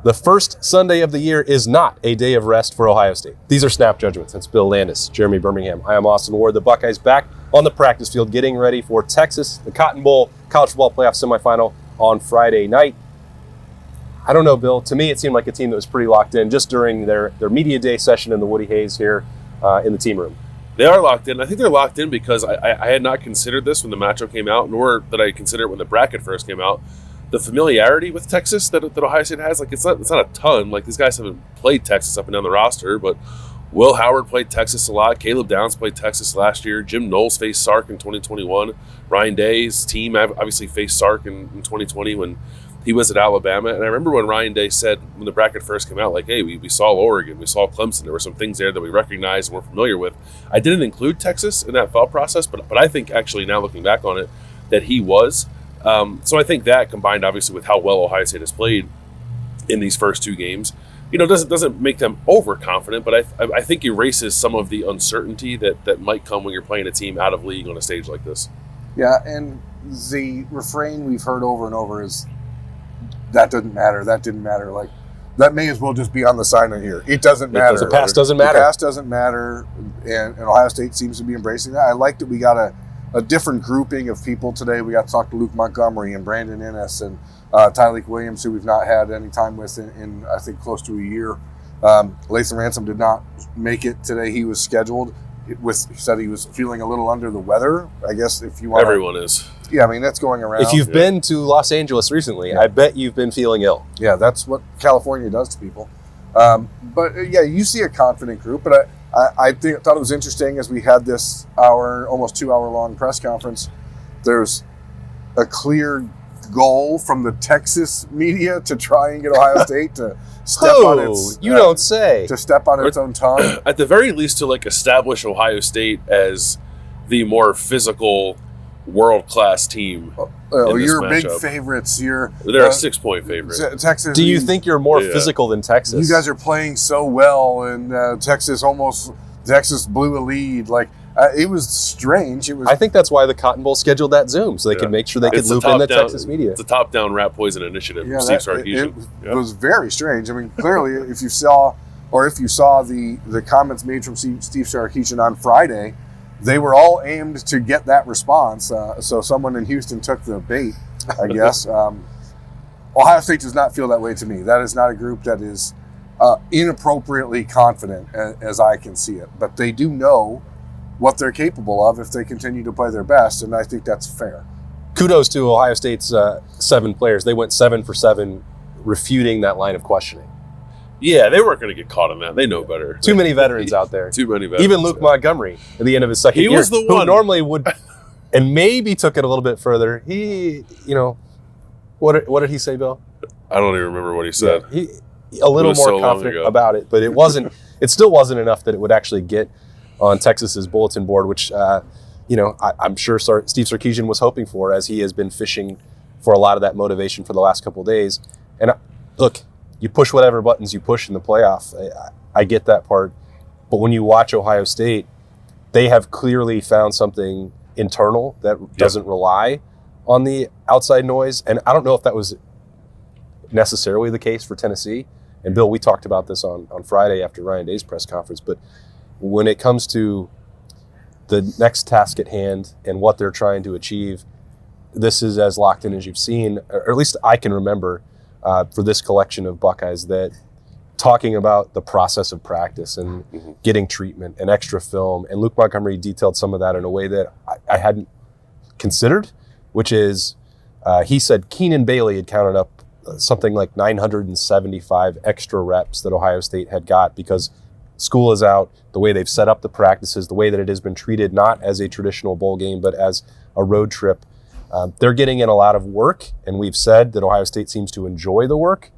The first Sunday of the year is not a day of rest for Ohio State. These are Snap Judgments. That's Bill Landis, Jeremy Birmingham. I am Austin Ward. The Buckeyes back on the practice field getting ready for Texas, the Cotton Bowl college football playoff semifinal on Friday night. I don't know, Bill. To me, it seemed like a team that was pretty locked in just during their media day session in the Woody Hayes here in the team room. They are locked in. I think they're locked in because I had not considered this when the matchup came out, nor did I consider it when the bracket first came out. The familiarity with Texas that Ohio State has, like it's not a ton. Like these guys haven't played Texas up and down the roster, but Will Howard played Texas a lot. Caleb Downs played Texas last year. Jim Knowles faced Sark in 2021. Ryan Day's team obviously faced Sark in 2020 when he was at Alabama. And I remember when Ryan Day said when the bracket first came out, like, hey, we saw Oregon, we saw Clemson. There were some things there that we recognized and we're familiar with. I didn't include Texas in that thought process, but I think actually now looking back on it that he was. So I think that combined obviously with how well Ohio State has played in these first two games, doesn't make them overconfident, but I think erases some of the uncertainty that might come when you're playing a team out of league on a stage like this. Yeah, and the refrain we've heard over and over is that doesn't matter. That didn't matter. Like that may as well just be on the sign in here. It doesn't matter. The past doesn't matter. The past doesn't matter, and Ohio State seems to be embracing that. I like that we got a different grouping of people today. We got to talk to Luke Montgomery and Brandon Ennis and Tyleek Williams, who we've not had any time with in I think close to a year. Lathan Ransom did not make it today. He was scheduled. He said he was feeling a little under the weather. I guess if you want, everyone is. Yeah, I mean that's going around. If you've been to Los Angeles recently, I bet you've been feeling ill. Yeah, that's what California does to people. But yeah, you see a confident group. But I thought it was interesting as we had this almost 2 hour long press conference. There's a clear goal from the Texas media to try and get Ohio State to step on its. You don't say. To step on its own tongue. At the very least, to establish Ohio State as the more physical, world-class team. You're matchup. Big favorites. They're a 6-point favorite. Texas. Do you think you're more physical than Texas? You guys are playing so well, and Texas blew a lead. It was strange. I think that's why the Cotton Bowl scheduled that Zoom, so they could make sure they could loop in the Texas media. It's a top-down rat poison initiative from Steve Sarkisian. It was very strange. I mean, clearly, if you saw the comments made from Steve Sarkisian on Friday, they were all aimed to get that response. So someone in Houston took the bait, I guess. Ohio State does not feel that way to me. That is not a group that is inappropriately confident, as I can see it. But they do know what they're capable of if they continue to play their best, and I think that's fair. Kudos to Ohio State's 7 players. They went 7 for 7, refuting that line of questioning. Yeah, they weren't going to get caught on that. They know better. Too many veterans out there. Too many veterans. Even Luke Montgomery at the end of his second year. He was the one. Who normally would, and maybe took it a little bit further. He, what did he say, Bill? I don't even remember what he said. Yeah, he a little more confident about it, but it still wasn't enough that it would actually get on Texas's bulletin board, which, I'm sure Steve Sarkisian was hoping for, as he has been fishing for a lot of that motivation for the last couple of days. And look, you push whatever buttons you push in the playoff. I get that part. But when you watch Ohio State, they have clearly found something internal that doesn't rely on the outside noise. And I don't know if that was necessarily the case for Tennessee. And Bill, we talked about this on Friday after Ryan Day's press conference. But when it comes to the next task at hand and what they're trying to achieve, this is as locked in as you've seen, or at least I can remember, for this collection of Buckeyes, that talking about the process of practice and getting treatment and extra film. And Luke Montgomery detailed some of that in a way that I hadn't considered, which is he said Keenan Bailey had counted up something like 975 extra reps that Ohio State had got because school is out, the way they've set up the practices, the way that it has been treated not as a traditional bowl game, but as a road trip. They're getting in a lot of work, and we've said that Ohio State seems to enjoy the work,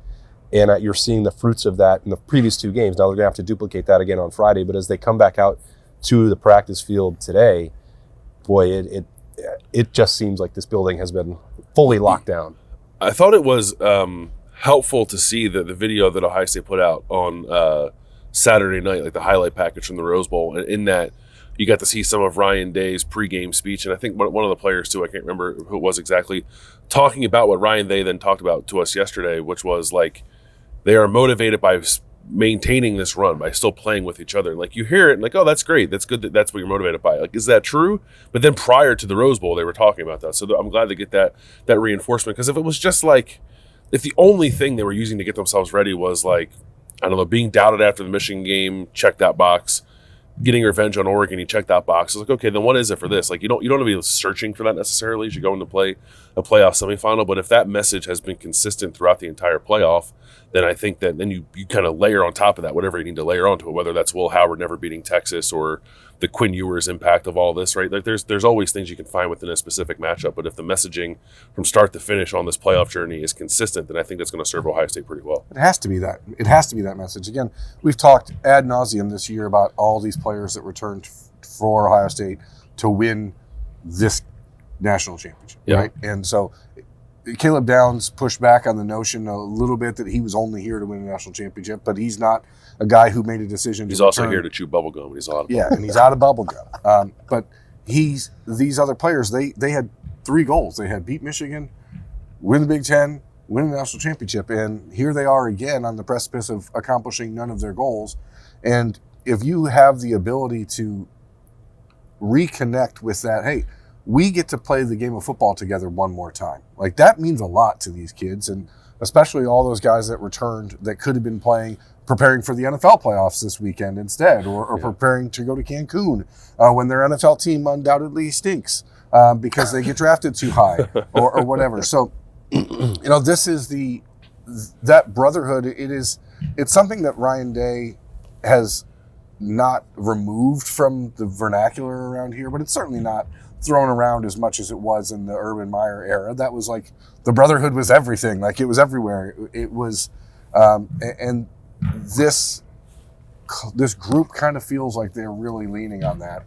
and you're seeing the fruits of that in the previous 2 games. Now they're going to have to duplicate that again on Friday, but as they come back out to the practice field today, boy, it just seems like this building has been fully locked down. I thought it was helpful to see the video that Ohio State put out on Saturday night, like the highlight package from the Rose Bowl, and in that you got to see some of Ryan Day's pregame speech, and I think one of the players too, I can't remember who it was exactly, talking about what Ryan Day then talked about to us yesterday, which was like, they are motivated by maintaining this run, by still playing with each other. Like, you hear it and like, oh, that's great. That's good. That's what you're motivated by. Like, is that true? But then prior to the Rose Bowl, they were talking about that. So I'm glad to get that reinforcement, because if it was just like, if the only thing they were using to get themselves ready was like, I don't know, being doubted after the Michigan game, check that box. Getting revenge on Oregon, you check that box. It's like, okay, then what is it for this? Like, you don't want to be searching for that necessarily as you go into play a playoff semifinal. But if that message has been consistent throughout the entire playoff, then I think that then you kind of layer on top of that whatever you need to layer onto it, whether that's Will Howard never beating Texas or the Quinn Ewers impact of all this, right? Like, there's always things you can find within a specific matchup. But if the messaging from start to finish on this playoff journey is consistent, then I think that's going to serve Ohio State pretty well. It has to be that. It has to be that message. Again, we've talked ad nauseum this year about all these players that returned for Ohio State to win this national championship, right? And so Caleb Downs pushed back on the notion a little bit that he was only here to win a national championship, but he's not a guy who made a decision. He's also here to chew bubblegum, and he's out of bubblegum. Yeah, and he's out of bubblegum. But these other players, they had 3 goals. They had beat Michigan, win the Big Ten, win the national championship, and here they are again on the precipice of accomplishing none of their goals. And if you have the ability to reconnect with that, hey, we get to play the game of football together one more time. Like, that means a lot to these kids, and especially all those guys that returned that could have been preparing for the NFL playoffs this weekend instead, or preparing to go to Cancun when their NFL team undoubtedly stinks because they get drafted too high or whatever. So, this is that brotherhood. It's something that Ryan Day has not removed from the vernacular around here, but it's certainly not thrown around as much as it was in the Urban Meyer era. That was like, the brotherhood was everything. Like, it was everywhere. It was, and this group kind of feels like they're really leaning on that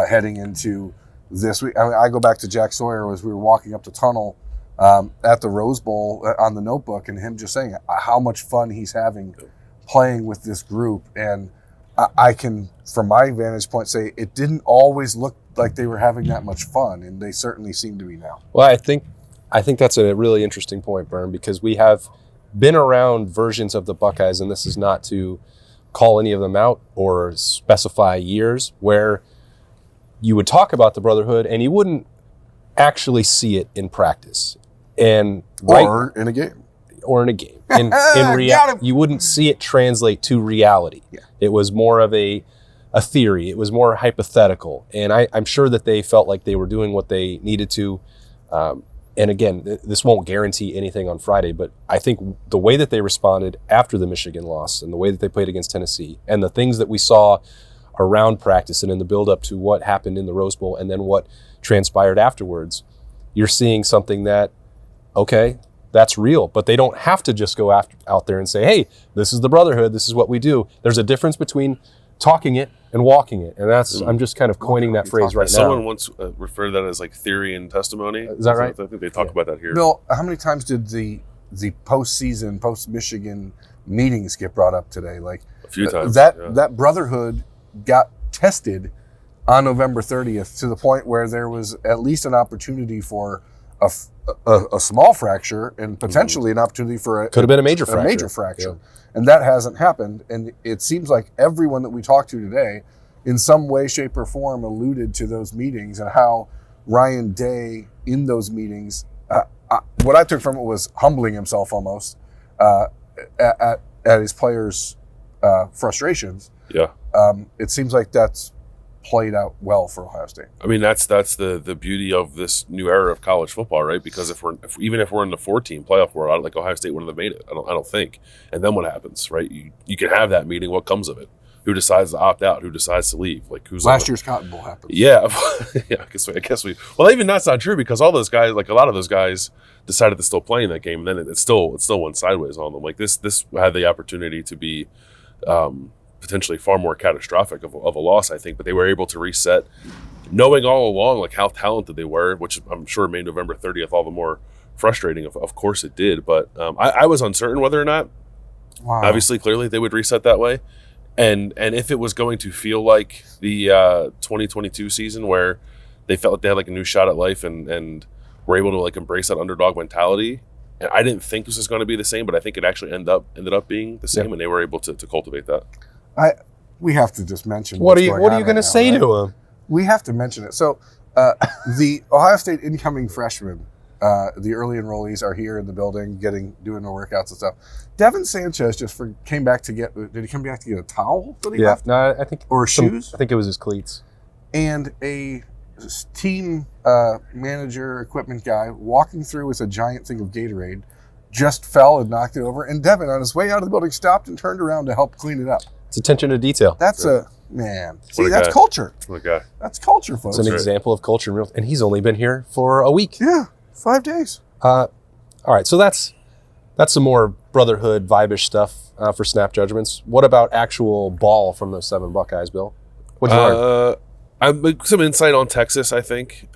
heading into this week. I mean, I go back to Jack Sawyer as we were walking up the tunnel at the Rose Bowl on the notebook, and him just saying how much fun he's having playing with this group. And I can, from my vantage point, say it didn't always look like they were having that much fun, and they certainly seem to be now. Well, I think that's a really interesting point, Bern, because we have been around versions of the Buckeyes, and this is not to call any of them out or specify years, where you would talk about the brotherhood and you wouldn't actually see it in practice. Or in a game. In reality, you wouldn't see it translate to reality. Yeah. It was more of a theory. It was more hypothetical. And I'm sure that they felt like they were doing what they needed to. And again, this won't guarantee anything on Friday, but I think the way that they responded after the Michigan loss and the way that they played against Tennessee and the things that we saw around practice and in the build-up to what happened in the Rose Bowl and then what transpired afterwards, you're seeing something that, okay, that's real. But they don't have to just go out there and say, hey, this is the brotherhood, this is what we do. There's a difference between talking it and walking it. And that's, I'm just kind of coining that phrase right now. Someone once referred to that as like theory and testimony. Is that right? I think they talk about that here. Bill, how many times did the postseason, post-Michigan meetings get brought up today? Like, a few times. That brotherhood got tested on November 30th to the point where there was at least an opportunity for a small fracture and potentially an opportunity for could have been a major fracture. Yeah. And that hasn't happened. And it seems like everyone that we talked to today in some way, shape, or form alluded to those meetings and how Ryan Day in those meetings, what I took from it was humbling himself almost at his players' frustrations. Yeah. It seems like that's played out well for Ohio State. I mean, that's the beauty of this new era of college football, right? Because if we're in the 4-team playoff world, I don't think Ohio State wouldn't have made it. I don't think. And then what happens, right? You can have that meeting. What comes of it? Who decides to opt out? Who decides to leave? Like, who's last year's Cotton Bowl happened? Yeah, yeah. I guess we. Well, even that's not true because all those guys, like a lot of those guys, decided to still play in that game, and then it still went sideways on them. Like this had the opportunity to be. Potentially far more catastrophic of a loss, I think, but they were able to reset, knowing all along like how talented they were, which I'm sure made November 30th all the more frustrating. Of course it did, but I was uncertain whether or not. Wow. Obviously, clearly they would reset that way, and if it was going to feel like the 2022 season where they felt like they had like a new shot at life and were able to like embrace that underdog mentality I didn't think this was going to be the same, but I think it actually ended up being the same, and they were able to cultivate that. We have to just mention what are you going to say to him? We have to mention it. So the Ohio State incoming freshmen, the early enrollees are here in the building doing their workouts and stuff. Devin Sanchez came back to get. Did he come back to get a towel that he left? No, I think or shoes. I think it was his cleats. And a team manager, equipment guy walking through with a giant thing of Gatorade just fell and knocked it over. And Devin, on his way out of the building, stopped and turned around to help clean it up. It's attention to detail. That's man. See, that's culture. What a guy. That's culture, folks. It's an example of culture in real. And he's only been here for a week. Yeah, 5 days. All right, so that's some more brotherhood vibe-ish stuff for snap judgments. What about actual ball from those 7 Buckeyes, Bill? What'd you learn? Some insight on Texas, I think.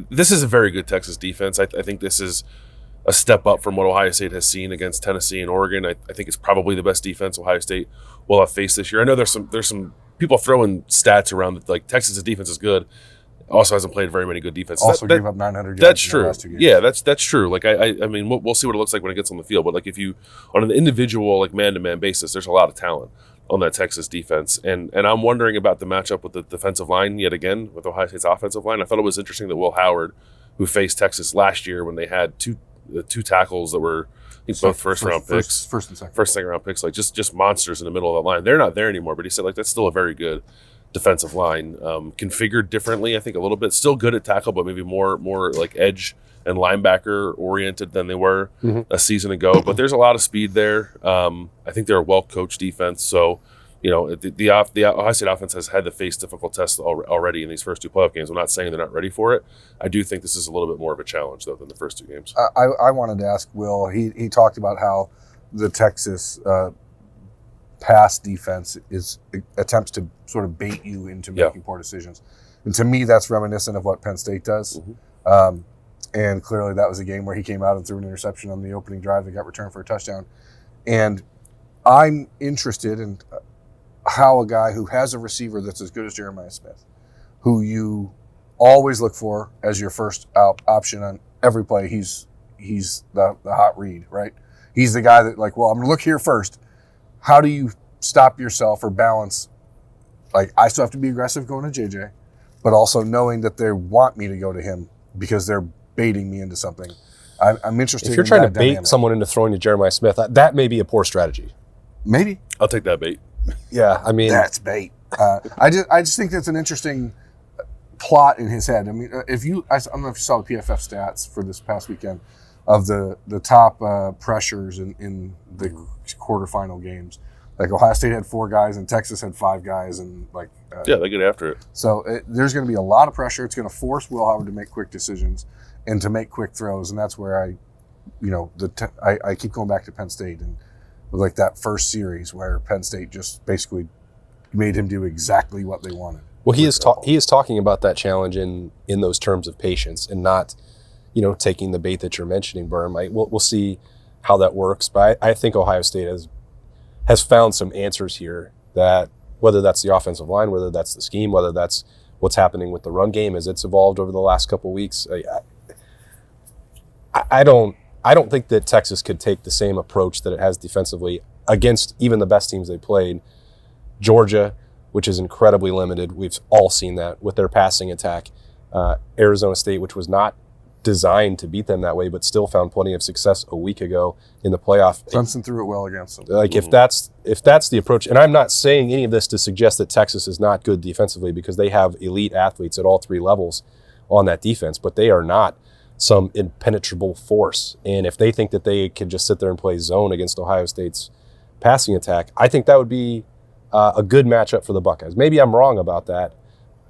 This is a very good Texas defense. I think this is a step up from what Ohio State has seen against Tennessee and Oregon. I think it's probably the best defense Ohio State will have faced this year. I know there's some people throwing stats around that, like Texas' defense is good. Also hasn't played very many good defenses. Also gave up 900 yards. That's true. Yeah, that's true. Like I mean, we'll see what it looks like when it gets on the field. But like if you on an individual like man-to-man basis, there's a lot of talent on that Texas defense. And I'm wondering about the matchup with the defensive line yet again with Ohio State's offensive line. I thought it was interesting that Will Howard, who faced Texas last year when they had two tackles that were both first and second round picks, like just monsters in the middle of that line. They're not there anymore, but he said like that's still a very good defensive line, configured differently, I think a little bit, still good at tackle, but maybe more like edge and linebacker oriented than they were a season ago. But there's a lot of speed there. I think they're a well-coached defense. So, the Ohio State offense has had to face difficult tests already in these first 2 playoff games. I'm not saying they're not ready for it. I do think this is a little bit more of a challenge, though, than the first 2 games. I wanted to ask Will, he talked about how the Texas pass defense attempts to sort of bait you into making poor decisions. And to me, that's reminiscent of what Penn State does. And clearly that was a game where he came out and threw an interception on the opening drive that got returned for a touchdown. And I'm interested in how a guy who has a receiver that's as good as Jeremiah Smith, who you always look for as your first option on every play, he's the hot read, right? He's the guy that I'm going to look here first. How do you stop yourself or balance? Like, I still have to be aggressive going to JJ, but also knowing that they want me to go to him because they're baiting me into something. I'm interested. If you're trying to bait someone into throwing to Jeremiah Smith, that may be a poor strategy. Maybe. I'll take that bait. Yeah, I mean, that's bait. I just think that's an interesting plot in his head. I mean, I don't know if you saw the PFF stats for this past weekend of the top pressures in the quarterfinal games. Like Ohio State had 4 guys and Texas had 5 guys, and they get after it. So there's going to be a lot of pressure. It's going to force Will Howard to make quick decisions and to make quick throws, and that's where I keep going back to Penn State and like that first series where Penn State just basically made him do exactly what they wanted. Well, he is talking about that challenge in those terms of patience and not, taking the bait that you're mentioning, Berm. We'll see how that works, but I think Ohio State has found some answers here, that whether that's the offensive line, whether that's the scheme, whether that's what's happening with the run game as it's evolved over the last couple of weeks. I don't think that Texas could take the same approach that it has defensively against even the best teams they played. Georgia, which is incredibly limited, we've all seen that with their passing attack. Arizona State, which was not designed to beat them that way, but still found plenty of success a week ago in the playoff. Clemson threw it well against them. Like if that's the approach, and I'm not saying any of this to suggest that Texas is not good defensively, because they have elite athletes at all 3 levels on that defense, but they are not some impenetrable force. And if they think that they can just sit there and play zone against Ohio State's passing attack, I think that would be a good matchup for the Buckeyes. Maybe I'm wrong about that,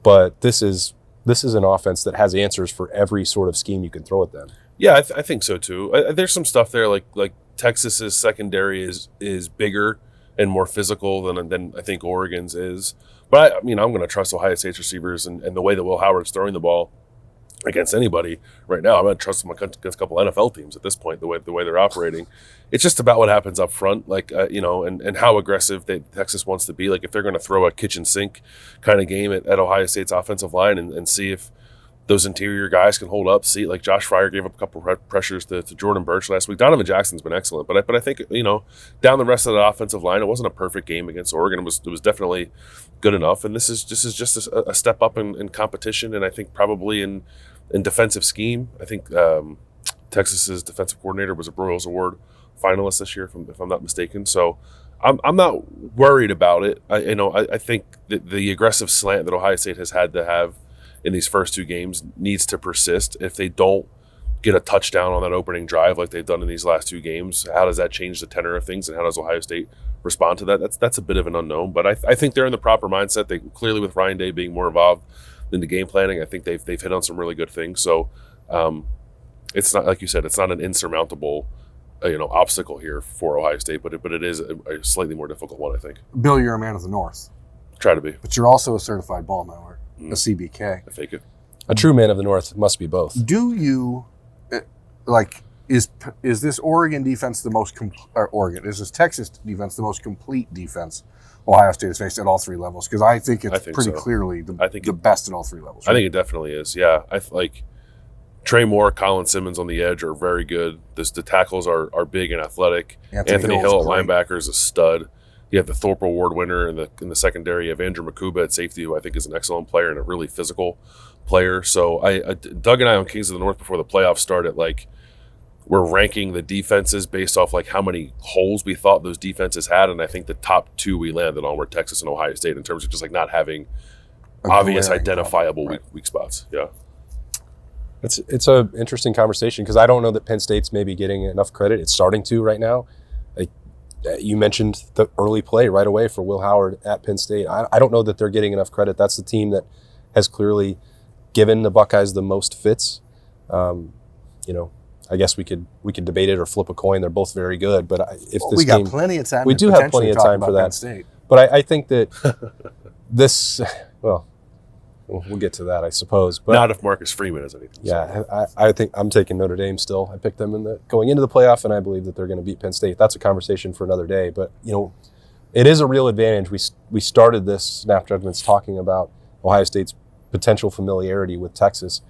but this is an offense that has answers for every sort of scheme you can throw at them. Yeah, I think so too. There's some stuff there like Texas's secondary is bigger and more physical than I think Oregon's is. But I'm going to trust Ohio State's receivers and the way that Will Howard's throwing the ball against anybody right now. I'm going to trust them against a couple NFL teams at this point, the way they're operating. It's just about what happens up front, and how aggressive Texas wants to be. Like if they're going to throw a kitchen sink kind of game at Ohio State's offensive line and see if those interior guys can hold up. See, like Josh Fryer gave up a couple pressures to Jordan Birch last week. Donovan Jackson's been excellent, but I think down the rest of the offensive line, it wasn't a perfect game against Oregon. It was definitely good enough, and this is just a step up in competition, and I think probably in defensive scheme. I think Texas's defensive coordinator was a Broyles Award finalist this year, if I'm not mistaken. So I'm not worried about it. I think that the aggressive slant that Ohio State has had to have in these first two games needs to persist. If they don't get a touchdown on that opening drive like they've done in these last two games, how does that change the tenor of things, and how does Ohio State respond to that? That's a bit of an unknown, but I think they're in the proper mindset. They clearly, with Ryan Day being more involved in the game planning, I think they've hit on some really good things. So it's not, like you said, it's not an insurmountable obstacle here for Ohio State, but it is a slightly more difficult one, I think. Bill, you're a man of the North. Try to be. But you're also a certified ball knower, a CBK. I fake it. A true man of the North must be both. Do you, is this Oregon defense the most, is this Texas defense the most complete defense Ohio State has faced at all three levels? Because I think it's pretty clearly the best at all three levels. Right? I think it definitely is, yeah. Trey Moore, Colin Simmons on the edge are very good. The tackles are big and athletic. Anthony Hill at linebacker is a stud. You have the Thorpe Award winner in the secondary. You have Andrew Makuba at safety, who I think is an excellent player and a really physical player. So Doug and I on Kings of the North before the playoffs started, we're ranking the defenses based off how many holes we thought those defenses had, and I think the top two we landed on were Texas and Ohio State in terms of just not having obvious identifiable weak spots. Yeah. It's an interesting conversation because I don't know that Penn State's maybe getting enough credit. It's starting to right now. You mentioned the early play right away for Will Howard at Penn State. I don't know that they're getting enough credit. That's the team that has clearly given the Buckeyes the most fits. I guess we could debate it or flip a coin. They're both very good, but we got plenty of time. We do have plenty of time for that. Penn State. But I think that this, we'll get to that, I suppose. But not if Marcus Freeman has anything. Yeah, I think I'm taking Notre Dame still. I picked them going into the playoff, and I believe that they're going to beat Penn State. That's a conversation for another day. But it is a real advantage. We started this Snap Judgments talking about Ohio State's potential familiarity with Texas.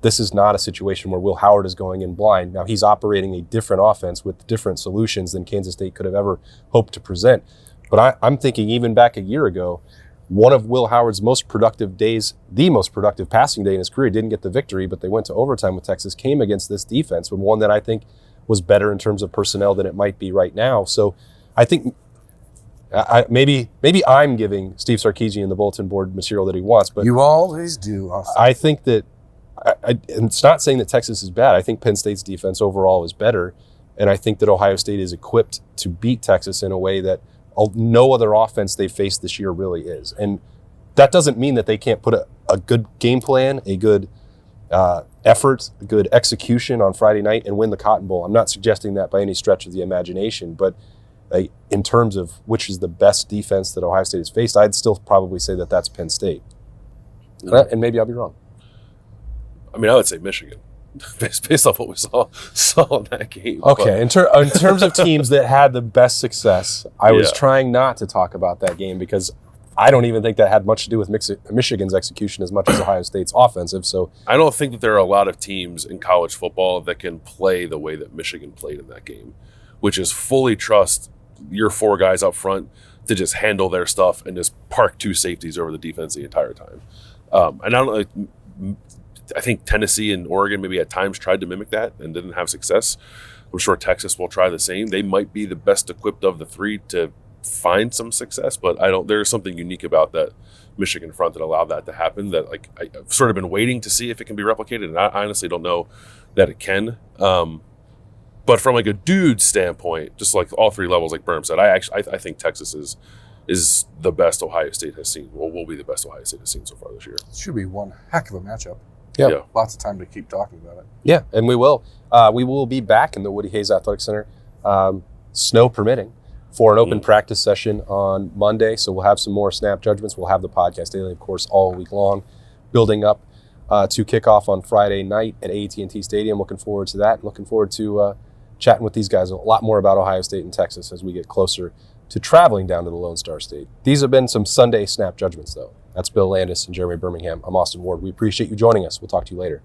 This is not a situation where Will Howard is going in blind. Now, he's operating a different offense with different solutions than Kansas State could have ever hoped to present. But I'm thinking even back a year ago, one of Will Howard's most productive days, the most productive passing day in his career, didn't get the victory, but they went to overtime with Texas, came against this defense, with one that I think was better in terms of personnel than it might be right now. So I think maybe I'm giving Steve Sarkisian the bulletin board material that he wants, but you always do. I think that and it's not saying that Texas is bad. I think Penn State's defense overall is better, and I think that Ohio State is equipped to beat Texas in a way that no other offense they faced this year really is. And that doesn't mean that they can't put a good game plan, a good effort, a good execution on Friday night and win the Cotton Bowl. I'm not suggesting that by any stretch of the imagination, but in terms of which is the best defense that Ohio State has faced, I'd still probably say that that's Penn State. And maybe I'll be wrong. I would say Michigan. Based off what we saw in that game. Okay, in terms of teams that had the best success, I was trying not to talk about that game because I don't even think that had much to do with Michigan's execution as much as Ohio State's offensive. So I don't think that there are a lot of teams in college football that can play the way that Michigan played in that game, which is fully trust your four guys up front to just handle their stuff and just park two safeties over the defense the entire time. I think Tennessee and Oregon maybe at times tried to mimic that and didn't have success. I'm sure Texas will try the same. They might be the best equipped of the three to find some success, but there's something unique about that Michigan front that allowed that to happen that I've sort of been waiting to see if it can be replicated, and I honestly don't know that it can. But from a dude standpoint, just all three levels, like Berm said, I think Texas is the best Ohio State has seen. Well, will be the best Ohio State has seen so far this year. It should be one heck of a matchup. Yeah. Lots of time to keep talking about it. Yeah, and we will. We will be back in the Woody Hayes Athletic Center, snow permitting, for an open practice session on Monday. So we'll have some more Snap Judgments. We'll have the podcast daily, of course, all week long, building up to kickoff on Friday night at AT&T Stadium. Looking forward to that. Looking forward to chatting with these guys a lot more about Ohio State and Texas as we get closer to traveling down to the Lone Star State. These have been some Sunday snap judgments, though. That's Bill Landis and Jeremy Birmingham. I'm Austin Ward. We appreciate you joining us. We'll talk to you later.